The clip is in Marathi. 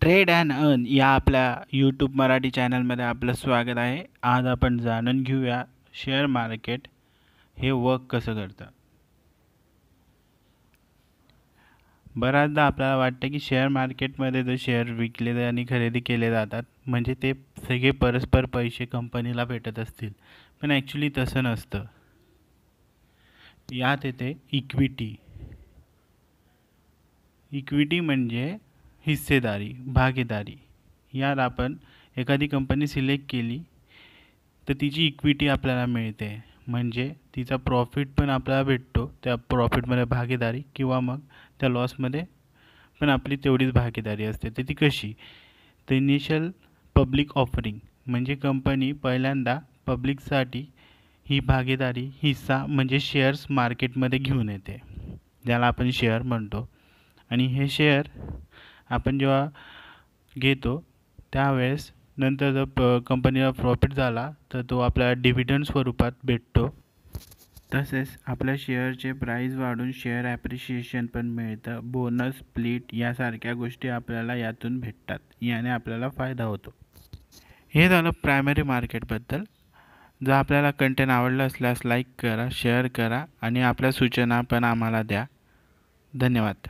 ट्रेड अँड अर्न या आपल्या यूट्यूब मराठी चॅनलमध्ये आपलं स्वागत आहे. आज आपण जाणून घेऊया शेअर मार्केट हे वर्क कसं करतं. बऱ्याचदा आपल्याला वाटतं की शेअर मार्केटमध्ये जो शेअर विकले आणि खरेदी केले जातात म्हणजे ते सगळे परस्पर पैसे कंपनीला भेटत असतील, पण ॲक्च्युली तसं नसतं. यात येते इक्विटी म्हणजे हिस्सेदारी, भागीदारी. यात आपण एखादी कंपनी सिलेक्ट केली तर तिची इक्विटी आपल्याला मिळते, म्हणजे तिचा प्रॉफिट पण आपल्याला भेटतो. त्या प्रॉफिटमध्ये भागीदारी किंवा मग त्या लॉसमध्ये पण आपली तेवढीच भागीदारी असते. तर ती कशी? तर इनिशियल पब्लिक ऑफरिंग म्हणजे कंपनी पहिल्यांदा पब्लिकसाठी ही भागीदारी हिस्सा म्हणजे शेअर्स मार्केटमध्ये घेऊन येते, ज्याला आपण शेअर म्हणतो. आणि हे शेअर आपण जेव्हा घेतो त्यावेळेस नंतर जर कंपनीला प्रॉफिट झाला तर तो आपल्याला डिव्हिडंड स्वरूपात भेटतो. तसेच आपल्या शेअरचे प्राईस वाढून शेअर ॲप्रिशिएशन पण मिळतं. बोनस, स्प्लिट यासारख्या गोष्टी आपल्याला यातून भेटतात. याने आपल्याला फायदा होतो. हे झालं प्रायमरी मार्केटबद्दल. जर आपल्याला कंटेंट आवडलं असल्यास लाईक करा, शेअर करा आणि आपल्या सूचना पण आम्हाला द्या. धन्यवाद.